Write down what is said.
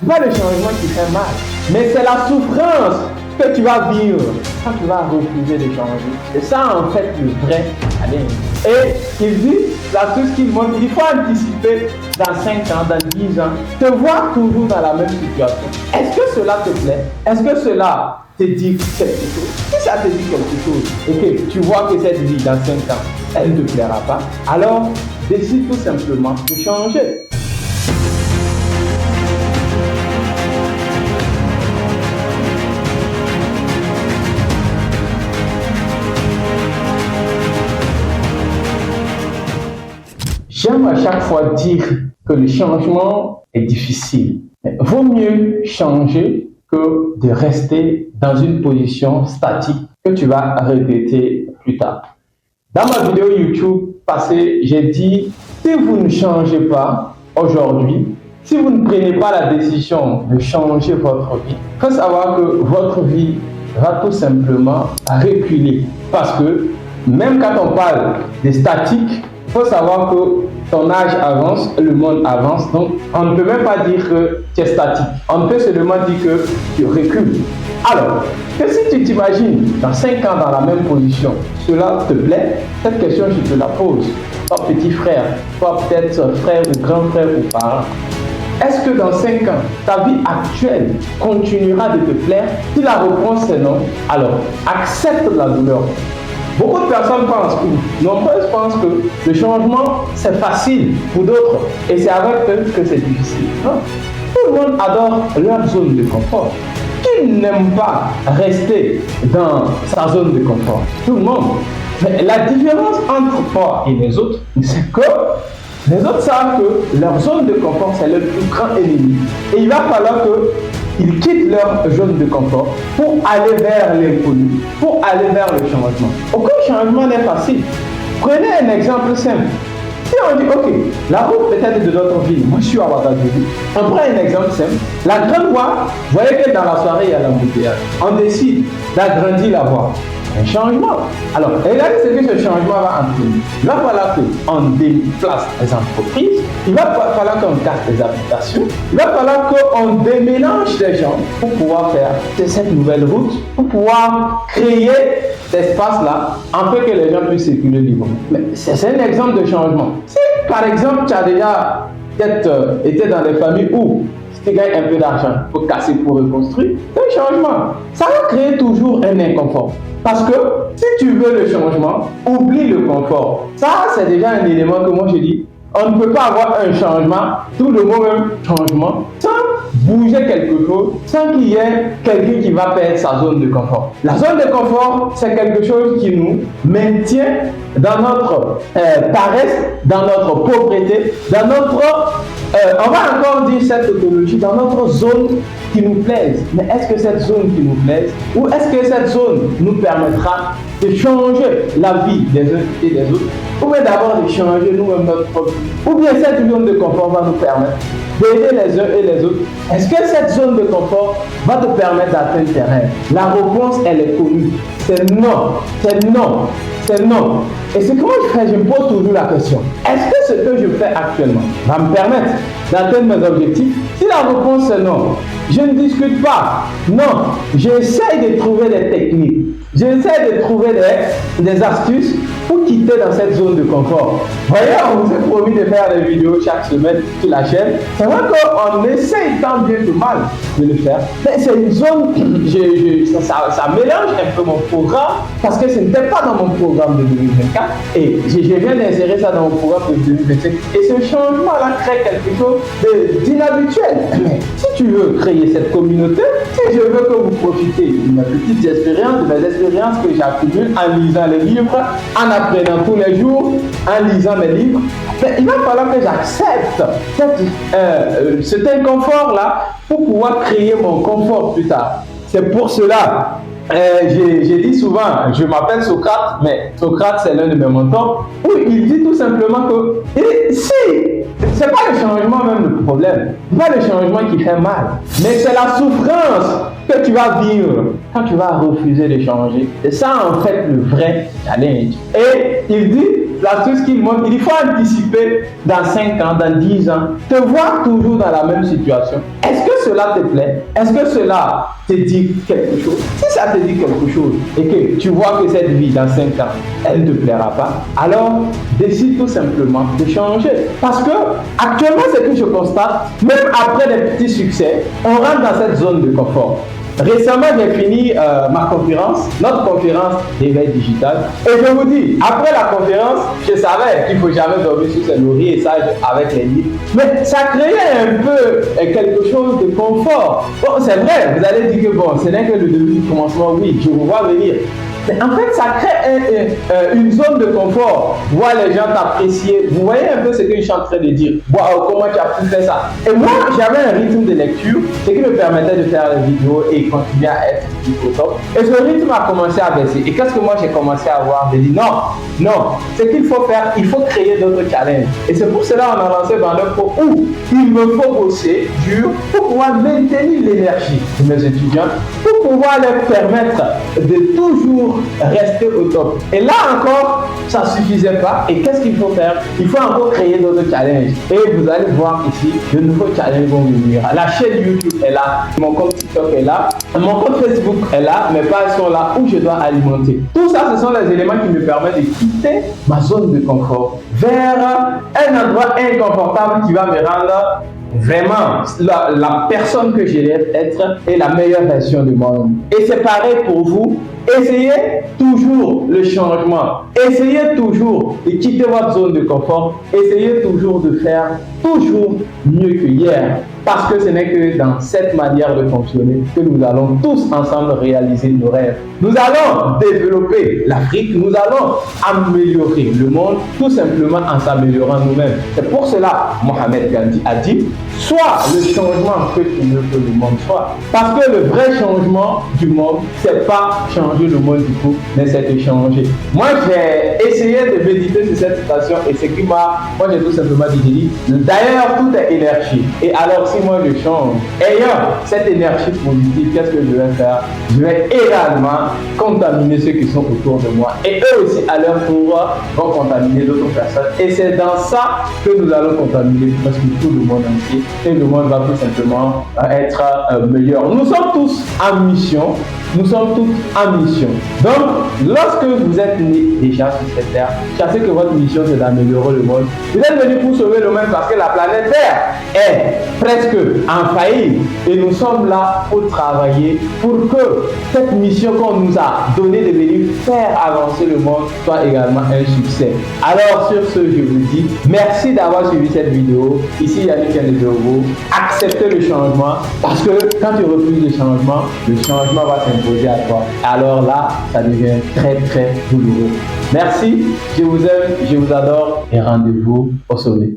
C'est pas le changement qui fait mal, mais c'est la souffrance que tu vas vivre quand tu vas refuser de changer. C'est ça en fait le vrai challenge. Et il dit, l'astuce qu'il montre, il faut anticiper dans 5 ans, dans 10 ans, te voir toujours dans la même situation. Est-ce que cela te plaît? Est-ce que cela te dit quelque chose? Si ça te dit quelque chose et que tu vois que cette vie dans 5 ans, elle ne te plaira pas, alors décide tout simplement de changer. J'aime à chaque fois dire que le changement est difficile. Mais vaut mieux changer que de rester dans une position statique que tu vas répéter plus tard. Dans ma vidéo YouTube passée, j'ai dit, si vous ne changez pas aujourd'hui, si vous ne prenez pas la décision de changer votre vie, il faut savoir que votre vie va tout simplement reculer. Parce que même quand on parle de statique, il faut savoir que ton âge avance, le monde avance, donc on ne peut même pas dire que tu es statique. On peut seulement dire que tu recules. Alors, que si tu t'imagines dans 5 ans dans la même position, cela te plaît? Cette question, je te la pose. Toi, petit frère, toi, peut-être frère ou grand frère ou parent. Est-ce que dans 5 ans, ta vie actuelle continuera de te plaire? Si la réponse est non, alors accepte la douleur. Beaucoup de personnes pensent, ou nombreuses pensent que le changement c'est facile pour d'autres et c'est avec eux que c'est difficile. Non. Tout le monde adore leur zone de confort. Qui n'aime pas rester dans sa zone de confort? Tout le monde. Mais la différence entre toi et les autres, c'est que les autres savent que leur zone de confort c'est leur plus grand ennemi. Et il va falloir qu'ils quittent leur zone de confort pour aller vers l'inconnu, pour aller vers le changement. Aucun changement n'est facile. Prenez un exemple simple. Si on dit, ok, la route peut-être de notre ville, moi je suis à Ouagadougou, on prend un exemple simple. La grande voie, vous voyez que dans la soirée il y a l'embouteillage. On décide d'agrandir la voie. Un changement. Alors, regardez ce que ce changement va entraîner. Il va falloir qu'on déplace les entreprises, il va falloir qu'on casse les habitations, il va falloir qu'on déménage les gens pour pouvoir faire cette nouvelle route, pour pouvoir créer cet espace-là, afin que les gens puissent circuler librement. Mais c'est un exemple de changement. Si, par exemple, tu as déjà peut-être été dans des familles où tu gagnes un peu d'argent pour casser, pour reconstruire, c'est un changement. Ça va créer toujours un inconfort. Parce que si tu veux le changement, oublie le confort. Ça, c'est déjà un élément que moi je dis. On ne peut pas avoir un changement, tout le mot même changement, sans bouger quelque chose, sans qu'il y ait quelqu'un qui va perdre sa zone de confort. La zone de confort, c'est quelque chose qui nous maintient dans notre paresse, dans notre pauvreté, dans notre, on va encore dire cette tautologie, dans notre zone qui nous plaise. Mais est-ce que cette zone qui nous plaise, ou est-ce que cette zone nous permettra de changer la vie des uns et des autres, ou bien d'abord de changer nous-mêmes notre propre vie, ou bien cette zone de confort va nous permettre d'aider les uns et les autres? Est-ce que cette zone de confort va te permettre d'atteindre tes rêves? La réponse, elle est connue. C'est non, c'est non, c'est non. Et ce que moi je fais, je me pose toujours la question. Est-ce que ce que je fais actuellement va me permettre d'atteindre mes objectifs? Si la réponse est non, je ne discute pas. Non, j'essaie de trouver des techniques. J'essaie de trouver des astuces pour quitter dans cette zone de confort. Voyez, on vous a promis de faire des vidéos chaque semaine sur la chaîne. C'est vrai qu'on essaye tant bien que mal de le faire. Mais c'est une zone, ça mélange un peu mon programme parce que ce n'était pas dans mon programme de 2024 et je viens d'insérer ça dans mon programme de 2025. Et ce changement-là crée quelque chose d'inhabituel. Mais si tu veux créer cette communauté, si je veux que vous profitez de mes petites expériences, de mes expériences que j'accumule en lisant les livres, en apprenant tous les jours, en lisant mes livres, mais il va falloir que j'accepte cet inconfort-là pour pouvoir créer mon confort plus tard. C'est pour cela J'ai dit souvent, je m'appelle Socrate, mais Socrate c'est l'un de mes mentors, où il dit tout simplement que si c'est pas le changement même le problème, c'est pas le changement qui fait mal, mais c'est la souffrance que tu vas vivre quand tu vas refuser de changer. C'est ça en fait le vrai challenge. Et il dit, l'astuce qu'il montre, il faut anticiper dans 5 ans, dans 10 ans, te voir toujours dans la même situation. Est-ce que cela te plaît? Est-ce que cela te dit quelque chose? Si ça te dit quelque chose et que tu vois que cette vie dans 5 ans, elle ne te plaira pas, alors décide tout simplement de changer. Parce que actuellement, ce que je constate, même après des petits succès, on rentre dans cette zone de confort. Récemment, j'ai fini ma conférence, notre conférence d'éveil digital. Et je vous dis, après la conférence, je savais qu'il ne faut jamais dormir sur ses lauriers et ça avec les livres. Mais ça créait un peu quelque chose de confort. Bon, c'est vrai, vous allez dire que bon, ce n'est que le début du commencement, oui, je vous vois venir. Mais en fait, ça crée une zone de confort. Voir les gens t'apprécier. Vous voyez un peu ce que je suis en train de dire. Wow, comment tu as pu faire ça? Et moi, j'avais un rythme de lecture, ce qui me permettait de faire les vidéos et continuer à être au top. Et ce rythme a commencé à baisser. Et qu'est-ce que moi j'ai commencé à voir? J'ai dit non, ce qu'il faut faire, il faut créer d'autres challenges. Et c'est pour cela qu'on a lancé Vendeur Pro où il me faut bosser dur pour pouvoir maintenir l'énergie de mes étudiants, pour pouvoir leur permettre de toujours rester au top. Et là encore, ça ne suffisait pas. Et qu'est-ce qu'il faut faire? Il faut encore créer d'autres challenges. Et vous allez voir ici, de nouveaux challenges vont venir. La chaîne YouTube est là, mon compte TikTok est là, mon compte Facebook est là, mes pages sont là où je dois alimenter. Tout ça, ce sont les éléments qui me permettent de quitter ma zone de confort vers un endroit inconfortable qui va me rendre vraiment la personne que je vais être est la meilleure version de moi-même. Et c'est pareil pour vous. Essayez toujours le changement. Essayez toujours de quitter votre zone de confort. Essayez toujours de faire toujours mieux que hier. Parce que ce n'est que dans cette manière de fonctionner que nous allons tous ensemble réaliser nos rêves. Nous allons développer l'Afrique, nous allons améliorer le monde tout simplement en s'améliorant nous-mêmes. C'est pour cela, Mohamed Gandhi a dit, soit le changement que tu veux que le monde soit. Parce que le vrai changement du monde, c'est pas changer le monde du tout, mais c'est de changer. Moi, j'ai essayé de méditer sur cette citation et ce qui m'a, moi j'ai tout simplement dit, d'ailleurs, tout est énergie. Et alors, si moi je change, ayant cette énergie positive, qu'est-ce que je vais faire? Je vais également contaminer ceux qui sont autour de moi. Et eux aussi, à leur tour, vont contaminer d'autres personnes. Et c'est dans ça que nous allons contaminer presque tout le monde entier. Et le monde va tout simplement être meilleur. Nous sommes tous en mission. Nous sommes tous en mission. Donc, lorsque vous êtes nés déjà sur cette terre, sachez que votre mission c'est d'améliorer le monde. Vous êtes venus pour sauver le monde parce que la planète Terre est presque en faillite. Et nous sommes là pour travailler pour que cette mission qu'on nous a donnée de venir faire avancer le monde soit également un succès. Alors, sur ce, je vous dis merci d'avoir suivi cette vidéo. Ici, Yannick Ndédogo. Acceptez le changement parce que quand tu refuses le changement va s'imposer à toi. Alors là, ça devient très très douloureux. Merci, je vous aime, je vous adore et rendez-vous au sommet.